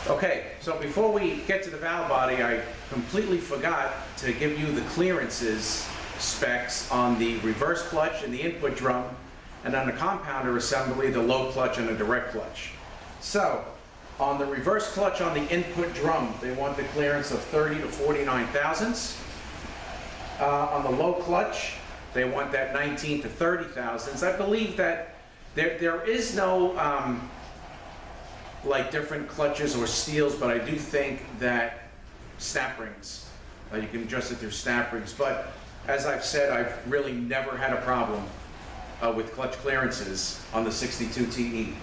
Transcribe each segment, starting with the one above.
Okay, so before we get to the valve body, I completely forgot to give you the clearances specs on the reverse clutch and the input drum, and on the compounder assembly, the low clutch and the direct clutch. So, on the reverse clutch on the input drum, they want the clearance of 30 to 49 thousandths. On the low clutch, they want that 19 to 30 thousandths. I believe that there is no like different clutches or steels, but I do think that snap rings, you can adjust it through snap rings. But as I've said, I've really never had a problem with clutch clearances on the 62 TE.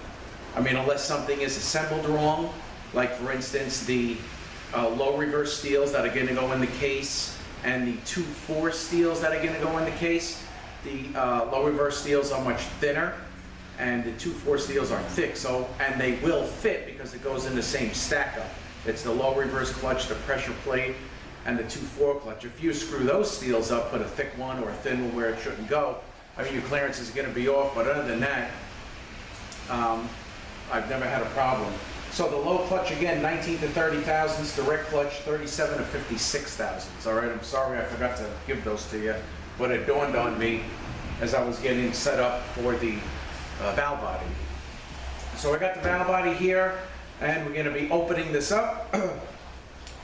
I mean, unless something is assembled wrong, like for instance the low reverse steels that are going to go in the case and the 2-4 steels that are going to go in the case. The low reverse steels are much thinner and the 2-4 steels are thick, and they will fit because it goes in the same stack up. It's the low reverse clutch, the pressure plate, and the 2-4 clutch. If you screw those steels up, put a thick one or a thin one where it shouldn't go, I mean, your clearance is going to be off, but other than that, I've never had a problem. So the low clutch, again, 19 to 30 thousandths, direct clutch, 37 to 56 thousandths. All right, I'm sorry I forgot to give those to you, but it dawned on me as I was getting set up for the valve body. So I got the valve body here, and we're going to be opening this up,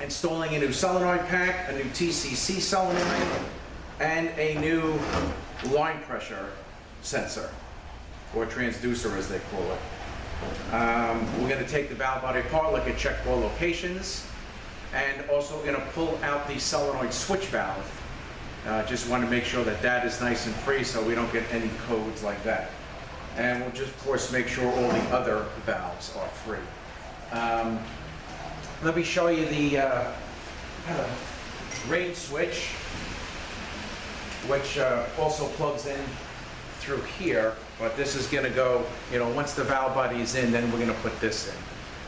installing a new solenoid pack, a new TCC solenoid, and a new line pressure sensor, or transducer as they call it. We're going to take the valve body apart, look at check bore locations, and also going to pull out the solenoid switch valve. Just want to make sure that that is nice and free so we don't get any codes like that. And we'll just, of course, make sure all the other valves are free. Let me show you the range switch, which also plugs in through here, but this is going to go, you know, once the valve body is in, then we're going to put this in.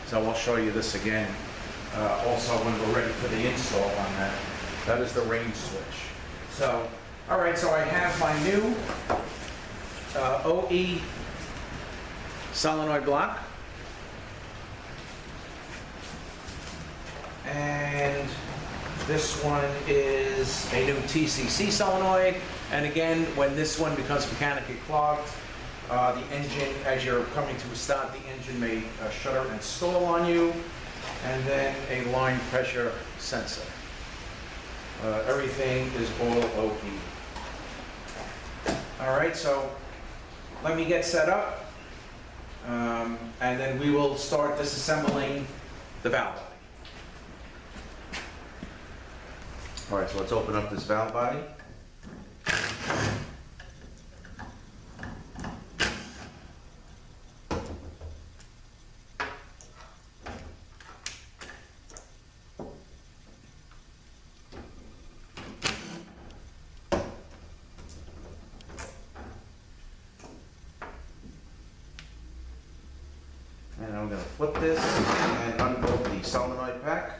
So I'll show you this again also when we're ready for the install on that. That is the range switch. So, all right, so I have my new OE solenoid block. And this one is a new TCC solenoid. And again, when this one becomes mechanically clogged, the engine, as you're coming to a stop, the engine may shutter and stall on you. And then a line pressure sensor. Everything is all OE. All right, so let me get set up, and then we will start disassembling the valve body. All right, so let's open up this valve body. And I'm going to flip this and unbolt the solenoid pack.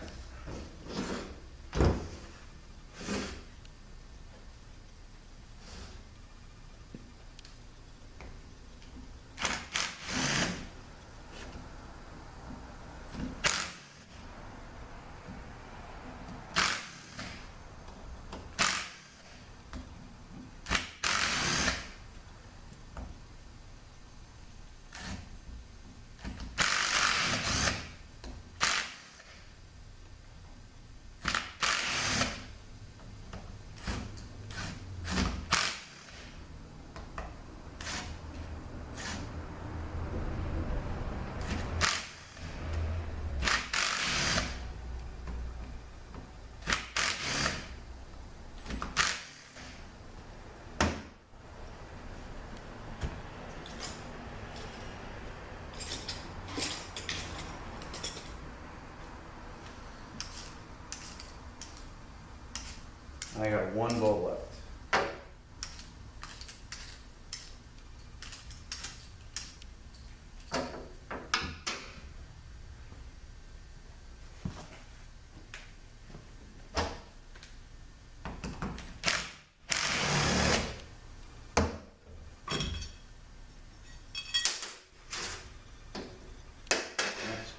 I got one bolt left.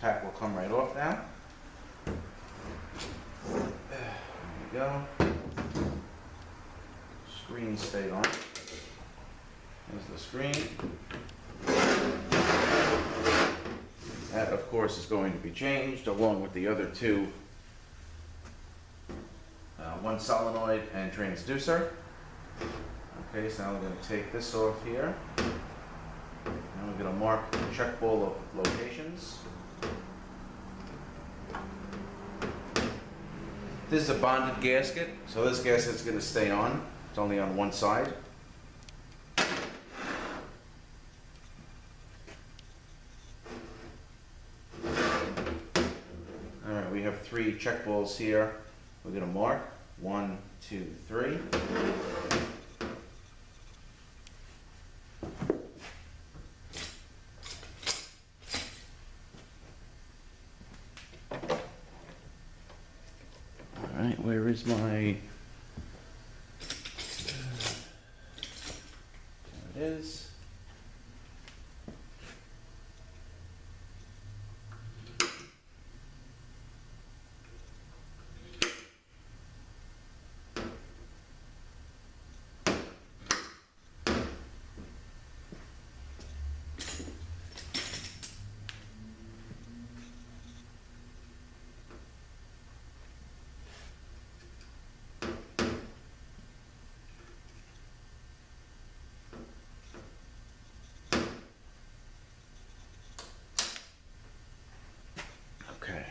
pack will come right off now. There we go. Screen stayed on. There's the screen. That, of course, is going to be changed along with the other two, one solenoid and transducer. Okay, so now we're going to take this off here. And we're going to mark check ball locations. This is a bonded gasket, so this gasket's going to stay on. It's only on one side. Alright, we have 3 check balls here. We're going to mark 1, 2, 3. Alright, where is my... There it is. Okay.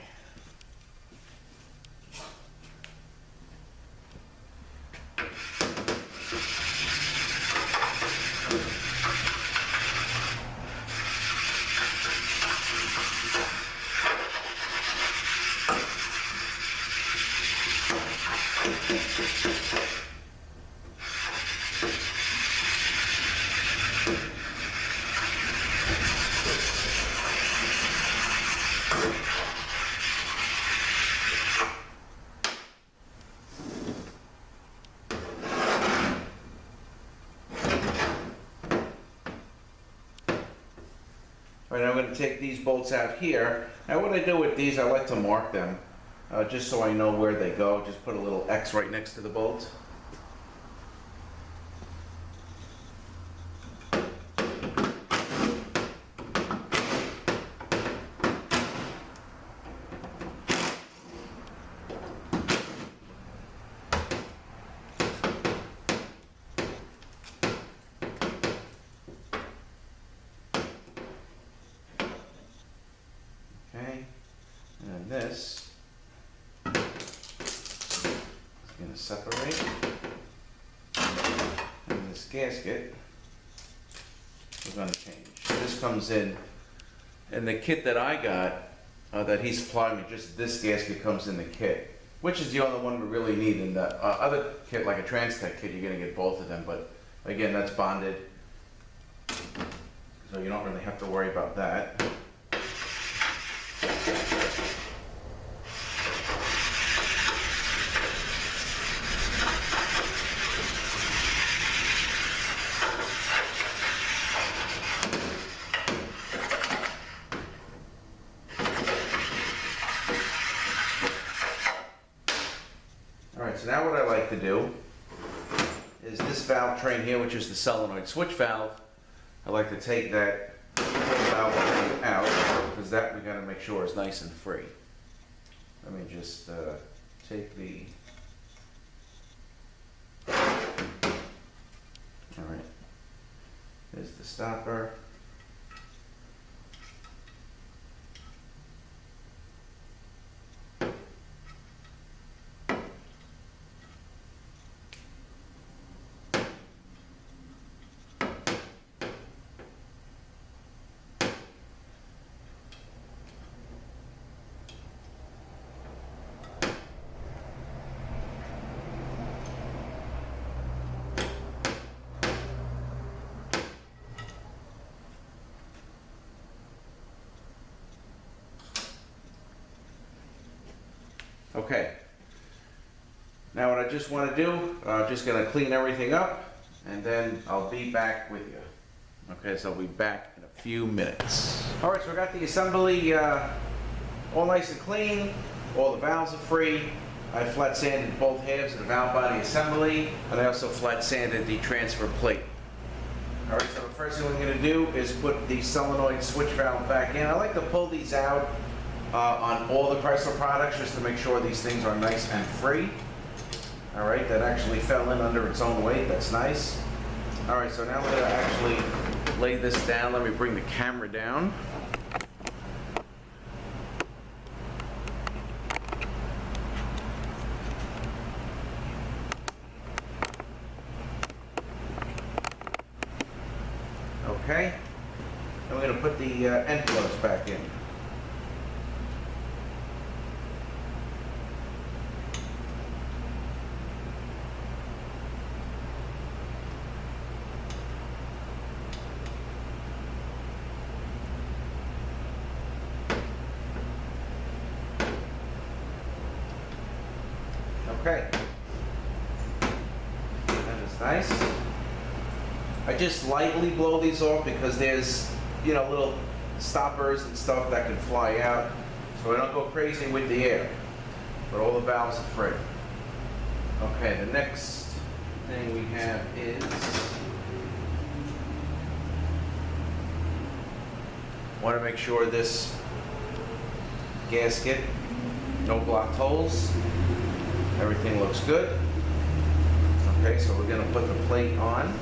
All right, I'm going to take these bolts out here. Now what I do with these, I like to mark them, just so I know where they go. Just put a little X right next to the bolt. Okay, and this is going to separate, and this gasket we're going to change. This comes in the kit that I got, that he supplied me. Just this gasket comes in the kit, which is the only one we really need. In the other kit, like a Transtech kit, you're going to get both of them, but again, that's bonded, so you don't really have to worry about that. Alright, so now what I like to do is this valve train here, which is the solenoid switch valve. I like to take that valve train out, because that we got to make sure is nice and free. Let me just take the... Alright, there's the stopper. Okay, now what I just want to do, just going to clean everything up, and then I'll be back with you. Okay, so I'll be back in a few minutes. All right, so I got the assembly all nice and clean. All the valves are free. I flat sanded both halves of the valve body assembly, and I also flat sanded the transfer plate. All right, so the first thing we're going to do is put the solenoid switch valve back in. I like to pull these out on all the Chrysler products just to make sure these things are nice and free. All right, that actually fell in under its own weight. That's nice. All right, so now we're going to actually lay this down. Let me bring the camera down. Okay, and we're going to put the end plugs back in. Okay, that is nice. I just lightly blow these off because there's, you know, little stoppers and stuff that can fly out. So I don't go crazy with the air, but all the valves are free. Okay, the next thing we have is, want to make sure this gasket, no blocked holes, everything looks good. Okay, so we're going to put the plate on.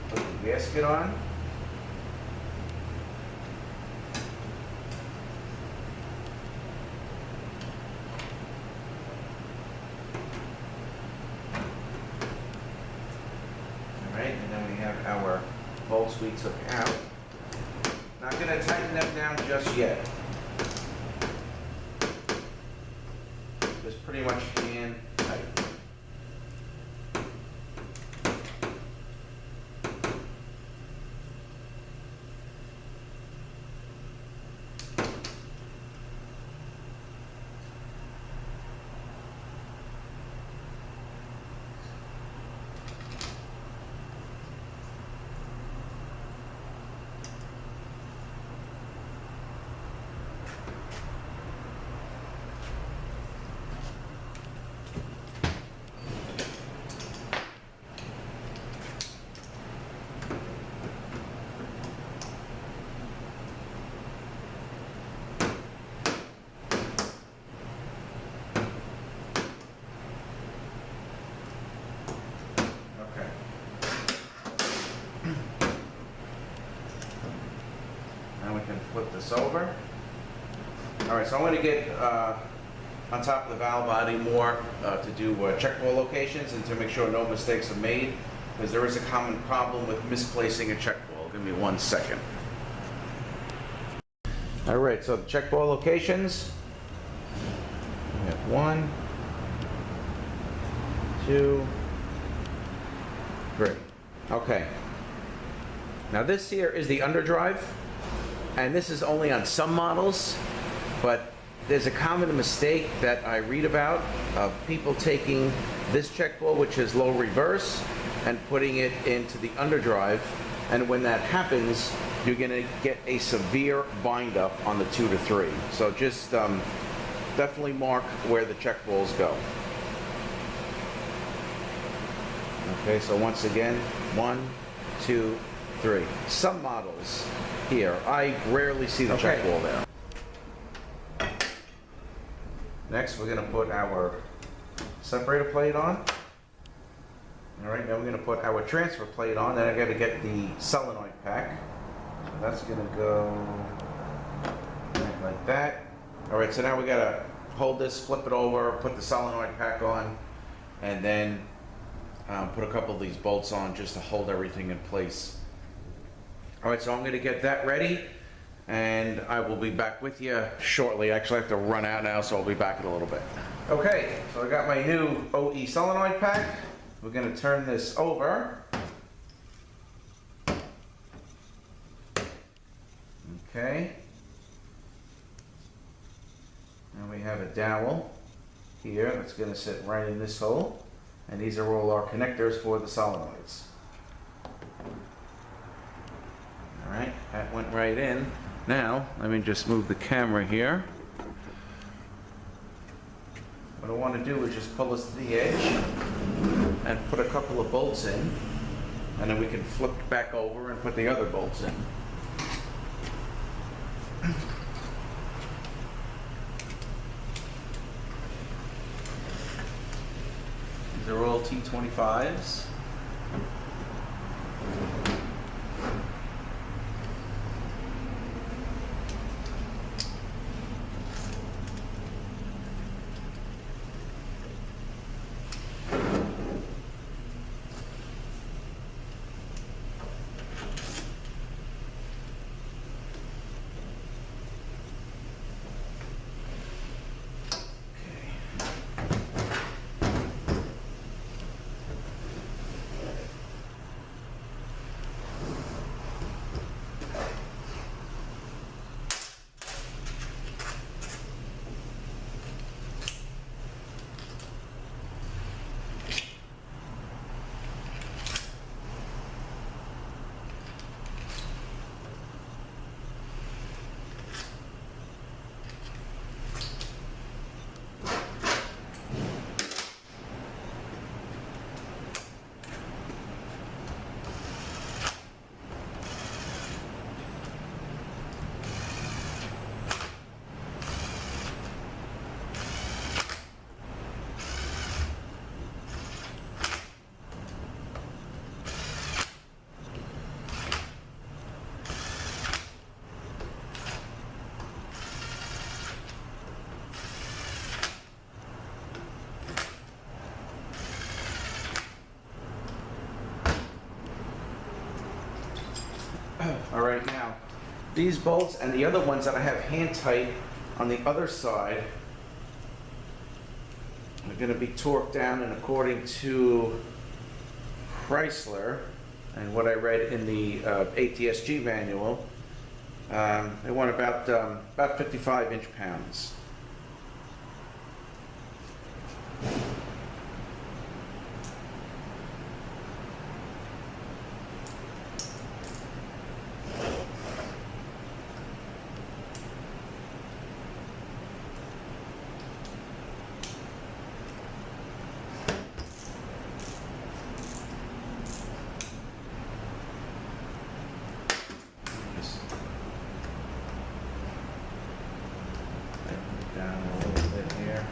Put the gasket on. Alright, and then we have our bolts we took out. Not going to tighten them down just yet. Just pretty much hand tight. Flip this over. All right, so I'm going to get on top of the valve body more to do check ball locations and to make sure no mistakes are made, because there is a common problem with misplacing a check ball. Give me 1 second. All right, so the check ball locations. We have 1, 2, 3. Okay. Now this here is the underdrive. And this is only on some models, but there's a common mistake that I read about of people taking this check ball, which is low reverse, and putting it into the underdrive. And when that happens, you're going to get a severe bind up on the 2 to 3. So just definitely mark where the check balls go. Okay, so once again, 1, 2, 3. Some models here, I rarely see the check ball there. Next, we're going to put our separator plate on. All right, now we're going to put our transfer plate on. Then I got to get the solenoid pack. So that's going to go like that. All right, so now we got to hold this, flip it over, put the solenoid pack on, and then put a couple of these bolts on just to hold everything in place. All right, so I'm going to get that ready, and I will be back with you shortly. Actually, I have to run out now, so I'll be back in a little bit. Okay, so I got my new OE solenoid pack. We're going to turn this over. Okay. And we have a dowel here that's going to sit right in this hole. And these are all our connectors for the solenoids. Alright, that went right in. Now, let me just move the camera here. What I want to do is just pull this to the edge and put a couple of bolts in, and then we can flip it back over and put the other bolts in. These are all T25s. All right, now, these bolts and the other ones that I have hand tight on the other side are going to be torqued down, and according to Chrysler and what I read in the ATSG manual, they want about 55 inch-pounds. Down a little bit here.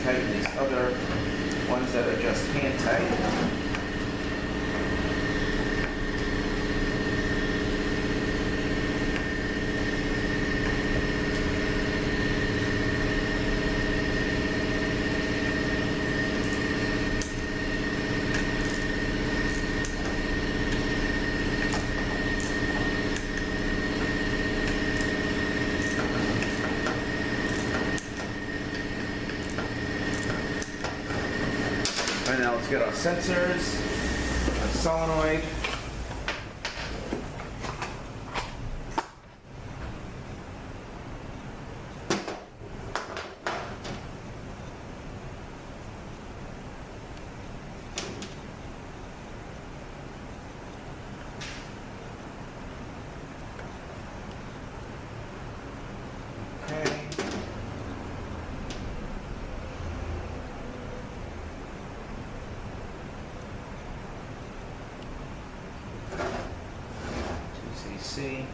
Tighten these other ones that are just hand tight. right, now let's get our sensors, our solenoid. See.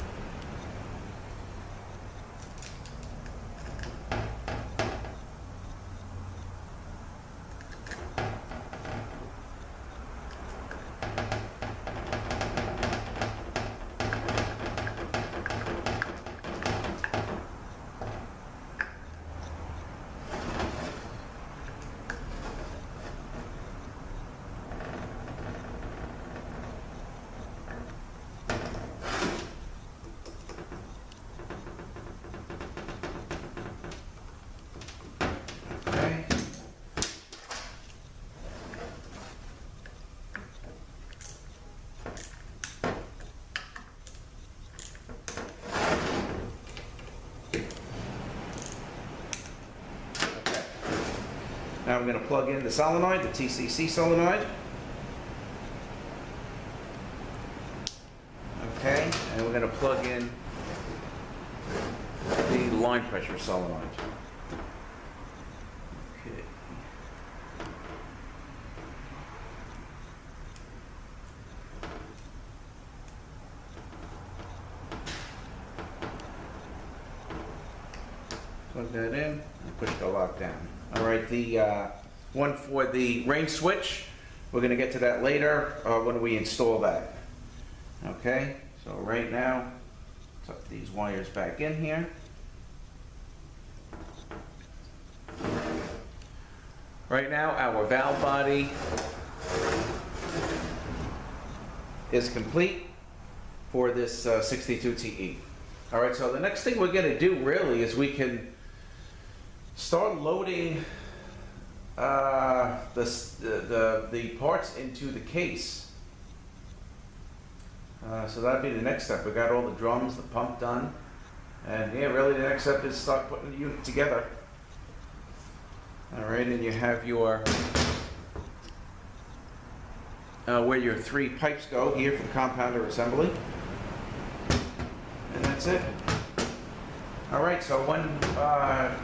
Now we're going to plug in the solenoid, the TCC solenoid. Okay, and we're going to plug in the line pressure solenoid. Okay. Plug that in and push the lock down. All right, the one for the range switch, we're going to get to that later when we install that. Okay, so right now, tuck these wires back in here. Right now, our valve body is complete for this 62TE. All right, so the next thing we're going to do really is we can start loading the parts into the case. So that'd be the next step. We got all the drums, the pump done, and yeah, really the next step is start putting the unit together. All right, and you have your where your 3 pipes go here for the compounder assembly, and that's it. All right, so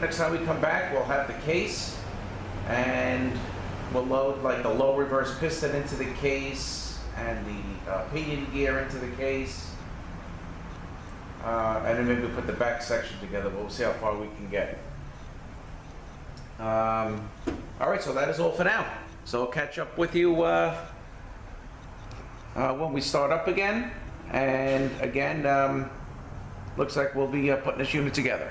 next time we come back, we'll have the case, and we'll load like the low reverse piston into the case, and the pinion gear into the case, and then maybe we'll put the back section together. We'll see how far we can get. All right, so that is all for now. So I'll catch up with you when we start up again, and again, looks like we'll be putting this unit together.